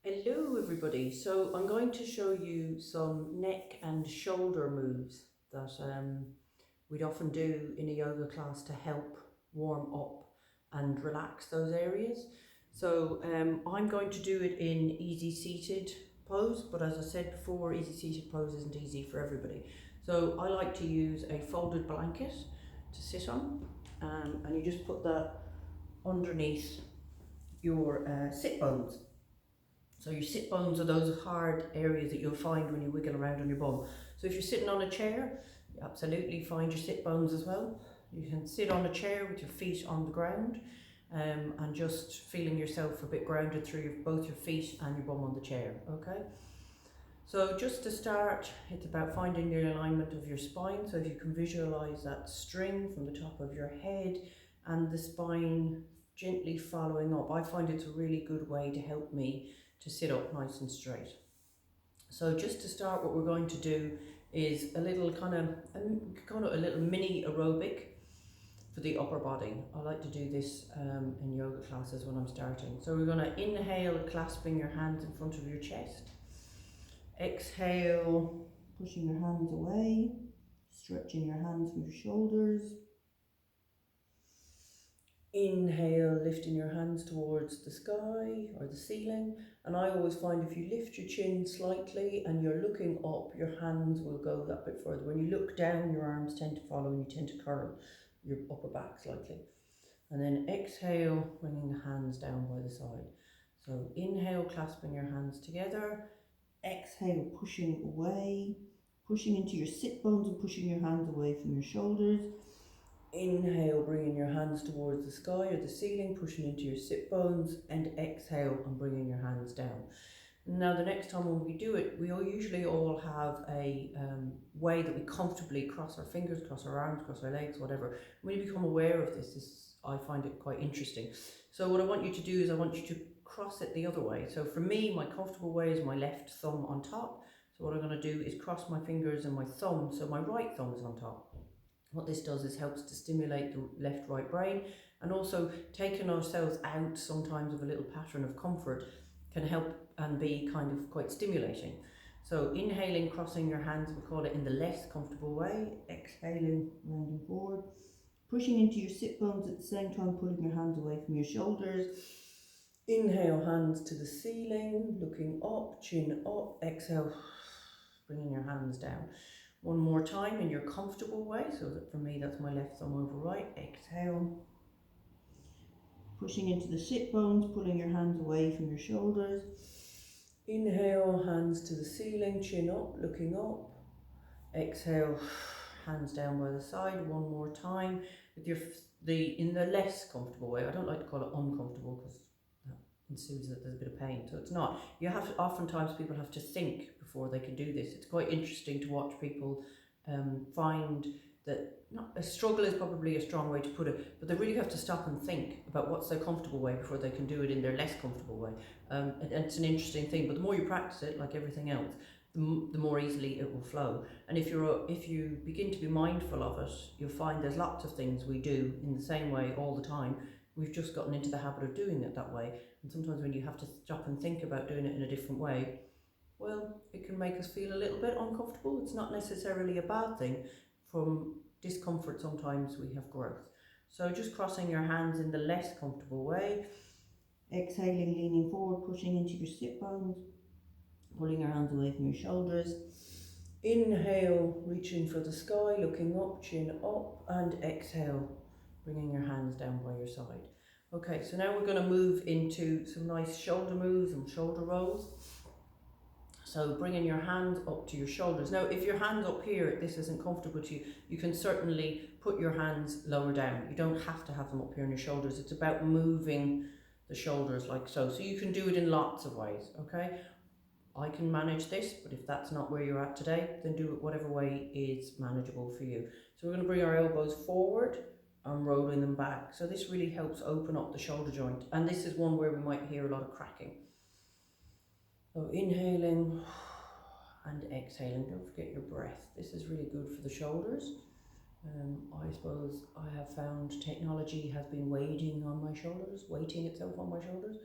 Hello everybody, so I'm going to show you some neck and shoulder moves that we'd often do in a yoga class to help warm up and relax those areas. So I'm going to do it in easy seated pose, but as I said before, easy seated pose isn't easy for everybody. So I like to use a folded blanket to sit on, and you just put that underneath your sit bones. So your sit bones are those hard areas that you'll find when you wiggle around on your bum. So if you're sitting on a chair, you absolutely find your sit bones as well. You can sit on a chair with your feet on the ground, and just feeling yourself a bit grounded through both your feet and your bum on the chair, okay? So just to start, it's about finding the alignment of your spine. So if you can visualize that string from the top of your head and the spine gently following up, I find it's a really good way to help me to sit up nice and straight. So just to start, what we're going to do is a little kind of a little mini aerobic for the upper body. I like to do this in yoga classes when I'm starting. So we're going to inhale, clasping your hands in front of your chest. Exhale, pushing your hands away, stretching your hands from your shoulders. Inhale, lifting your hands towards the sky or the ceiling. And I always find if you lift your chin slightly and you're looking up, your hands will go that bit further. When you look down, your arms tend to follow and you tend to curl your upper back slightly. And then exhale, bringing the hands down by the side. So inhale, clasping your hands together. Exhale, pushing away, pushing into your sit bones and pushing your hands away from your shoulders. Inhale, bringing your hands towards the sky or the ceiling, pushing into your sit bones, and exhale and bringing your hands down. Now the next time when we do it, we usually all have a way that we comfortably cross our fingers, cross our arms, cross our legs, whatever. When you become aware of this, I find it quite interesting. So what I want you to do is I want you to cross it the other way. So for me, my comfortable way is my left thumb on top. So what I'm going to do is cross my fingers and my thumb, so my right thumb is on top. What this does is helps to stimulate the left-right brain, and also taking ourselves out sometimes of a little pattern of comfort can help and be kind of quite stimulating. So inhaling, crossing your hands, we call it in the less comfortable way. Exhaling, rounding forward. Pushing into your sit bones at the same time, pulling your hands away from your shoulders. Inhale, hands to the ceiling, looking up, chin up. Exhale, bringing your hands down. One more time in your comfortable way. So that for me, that's my left thumb over right. Exhale. Pushing into the sit bones, pulling your hands away from your shoulders. Inhale, hands to the ceiling, chin up, looking up. Exhale, hands down by the side. One more time with in the less comfortable way. I don't like to call it uncomfortable because that ensues that there's a bit of pain. So it's not. You have to, oftentimes people have to think before they can do this. It's quite interesting to watch people find that not a struggle is probably a strong way to put it, but they really have to stop and think about what's their comfortable way before they can do it in their less comfortable way. And it's an interesting thing, but the more you practice it, like everything else, the more easily it will flow. And if you begin to be mindful of it, you'll find there's lots of things we do in the same way all the time. We've just gotten into the habit of doing it that way, and sometimes when you have to stop and think about doing it in a different way, well, it can make us feel a little bit uncomfortable. It's not necessarily a bad thing. From discomfort, sometimes we have growth. So just crossing your hands in the less comfortable way. Exhaling, leaning forward, pushing into your sit bones, pulling your hands away from your shoulders. Inhale, reaching for the sky, looking up, chin up, and exhale, bringing your hands down by your side. Okay, so now we're going to move into some nice shoulder moves and shoulder rolls. So bringing your hands up to your shoulders. Now, if your hand's up here, this isn't comfortable to you, you can certainly put your hands lower down. You don't have to have them up here on your shoulders. It's about moving the shoulders like so. So you can do it in lots of ways, okay? I can manage this, but if that's not where you're at today, then do it whatever way is manageable for you. So we're going to bring our elbows forward and rolling them back. So this really helps open up the shoulder joint. And this is one where we might hear a lot of cracking. So inhaling and exhaling. Don't forget your breath. This is really good for the shoulders. I suppose I have found technology has been weighting itself on my shoulders.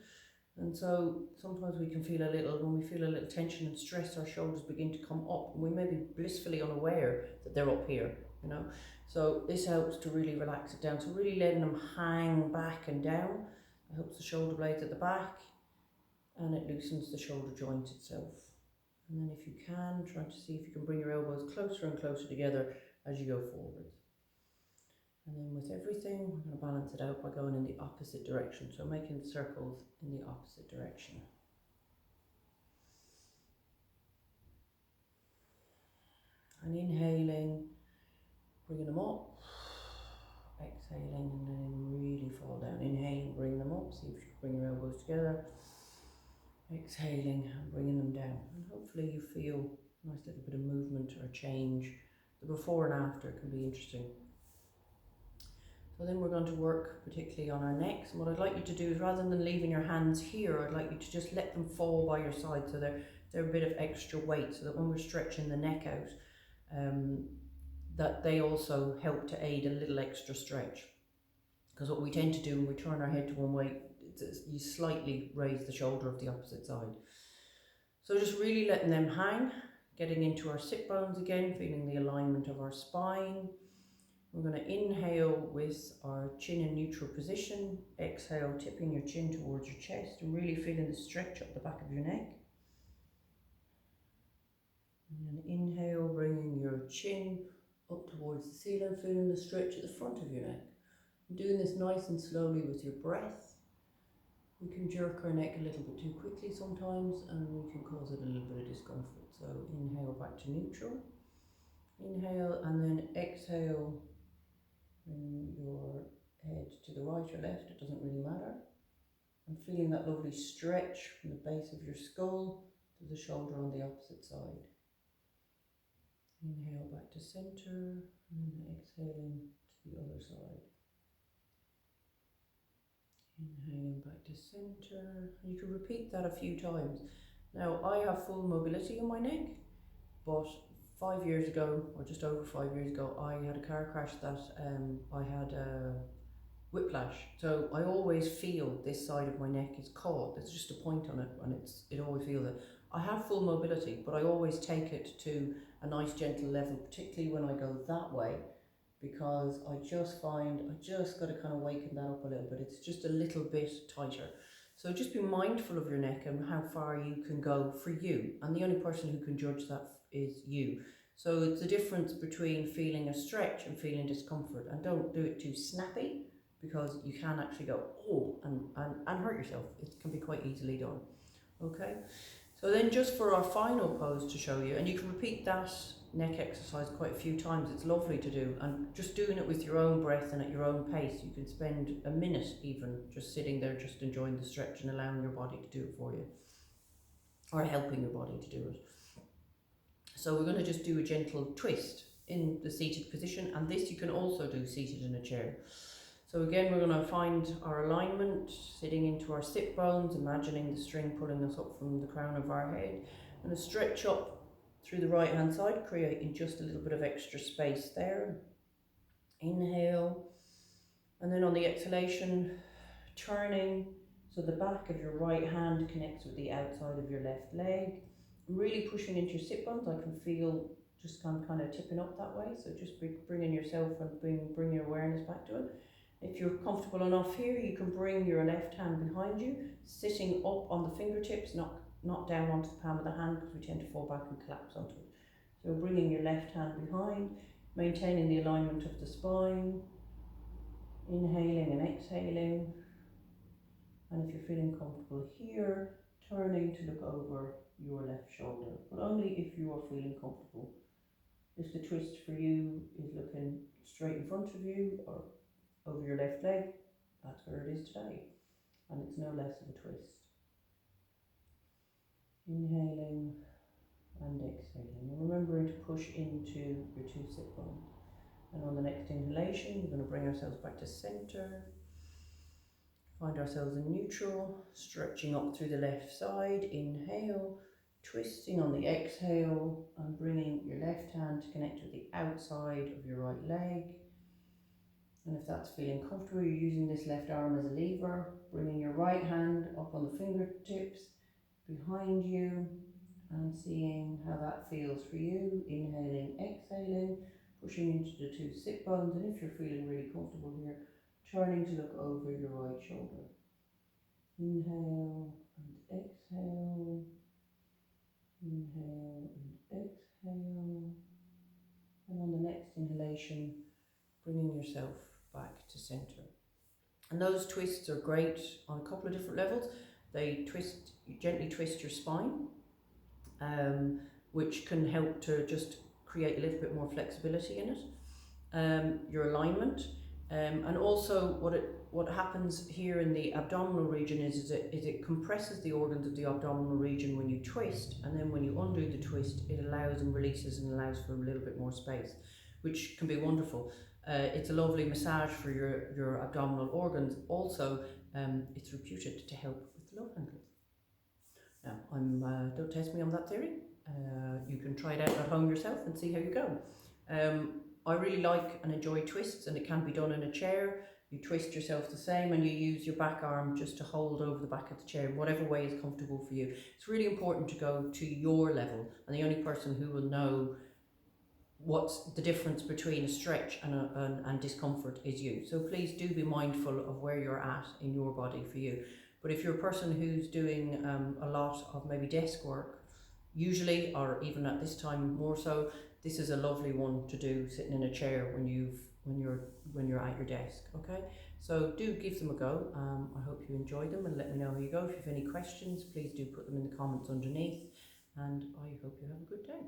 And so sometimes we can feel when we feel a little tension and stress, our shoulders begin to come up, and we may be blissfully unaware that they're up here, you know. So this helps to really relax it down. So really letting them hang back and down. It helps the shoulder blades at the back, and it loosens the shoulder joint itself. And then if you can, try to see if you can bring your elbows closer and closer together as you go forward. And then with everything, we're going to balance it out by going in the opposite direction. So making circles in the opposite direction. And inhaling, bringing them up. Exhaling, and then really fall down. Inhaling, bring them up. See if you can bring your elbows together. Exhaling and bringing them down. And hopefully you feel a nice little bit of movement or change. The before and after can be interesting. So then we're going to work particularly on our necks, and what I'd like you to do is, rather than leaving your hands here, I'd like you to just let them fall by your side, so they're a bit of extra weight, so that when we're stretching the neck out, that they also help to aid a little extra stretch. Because what we tend to do when we turn our head to one way, you slightly raise the shoulder of the opposite side. So just really letting them hang, getting into our sit bones again, feeling the alignment of our spine. We're going to inhale with our chin in neutral position. Exhale, tipping your chin towards your chest and really feeling the stretch up the back of your neck. And then inhale, bringing your chin up towards the ceiling, feeling the stretch at the front of your neck. And doing this nice and slowly with your breath. We can jerk our neck a little bit too quickly sometimes, and we can cause it a little bit of discomfort. So inhale back to neutral. Inhale and then exhale. Bring your head to the right or left, it doesn't really matter. And feeling that lovely stretch from the base of your skull to the shoulder on the opposite side. Inhale back to center, and then exhaling to the other side. Inhaling back to center. You can repeat that a few times. Now, I have full mobility in my neck, but 5 years ago, or just over 5 years ago, I had a car crash that I had a whiplash. So I always feel this side of my neck is caught. There's just a point on it, and it always feels it. I have full mobility, but I always take it to a nice gentle level, particularly when I go that way, because I just find I just got to kind of waken that up a little bit. It's just a little bit tighter. So just be mindful of your neck and how far you can go for you. And the only person who can judge that is you. So it's the difference between feeling a stretch and feeling discomfort. And don't do it too snappy, because you can actually go, oh, and hurt yourself. It can be quite easily done. Okay? So then just for our final pose to show you, and you can repeat that neck exercise quite a few times. It's lovely to do, and just doing it with your own breath and at your own pace. You can spend a minute even just sitting there, just enjoying the stretch and allowing your body to do it for you, or helping your body to do it. So we're going to just do a gentle twist in the seated position, and this you can also do seated in a chair. So again, we're going to find our alignment, sitting into our sit bones, imagining the string pulling us up from the crown of our head. I'm going to stretch up through the right hand side, creating just a little bit of extra space there. Inhale, and then on the exhalation, turning so the back of your right hand connects with the outside of your left leg. Really pushing into your sit bones. I can feel just kind of tipping up that way. So just bringing yourself and bring your awareness back to it. If you're comfortable enough here, you can bring your left hand behind you, sitting up on the fingertips, not down onto the palm of the hand, because we tend to fall back and collapse onto it. So bringing your left hand behind, maintaining the alignment of the spine, inhaling and exhaling. And if you're feeling comfortable here, turning to look over your left shoulder, but only if you are feeling comfortable. If the twist for you is looking straight in front of you or over your left leg, that's where it is today, and it's no less of a twist. Inhaling and exhaling, and remembering to push into your two sit bones. And on the next inhalation, we're going to bring ourselves back to center, find ourselves in neutral, stretching up through the left side. Inhale, twisting on the exhale, and bringing your left hand to connect with the outside of your right leg. And if that's feeling comfortable, you're using this left arm as a lever, bringing your right hand up on the fingertips behind you and seeing how that feels for you. Inhaling, exhaling, pushing into the two sit bones, and if you're feeling really comfortable here, turning to look over your right shoulder. Inhale and exhale, inhale and exhale, and on the next inhalation, bringing yourself back to center. And those twists are great on a couple of different levels. They gently twist your spine, which can help to just create a little bit more flexibility in it. Your alignment, and also what happens here in the abdominal region is it compresses the organs of the abdominal region when you twist, and then when you undo the twist, it allows and releases and allows for a little bit more space, which can be wonderful. It's a lovely massage for your abdominal organs. Also, it's reputed to help with love handles. Now, don't test me on that theory. You can try it out at home yourself and see how you go. I really like and enjoy twists, and it can be done in a chair. You twist yourself the same, and you use your back arm just to hold over the back of the chair, whatever way is comfortable for you. It's really important to go to your level, and the only person who will know what's the difference between a stretch and discomfort is you. So please do be mindful of where you're at in your body for you. But if you're a person who's doing a lot of maybe desk work, usually, or even at this time more so, this is a lovely one to do sitting in a chair when you're at your desk. Okay, so do give them a go. I hope you enjoy them, and let me know how you go. If you have any questions, please do put them in the comments underneath, and I hope you have a good day.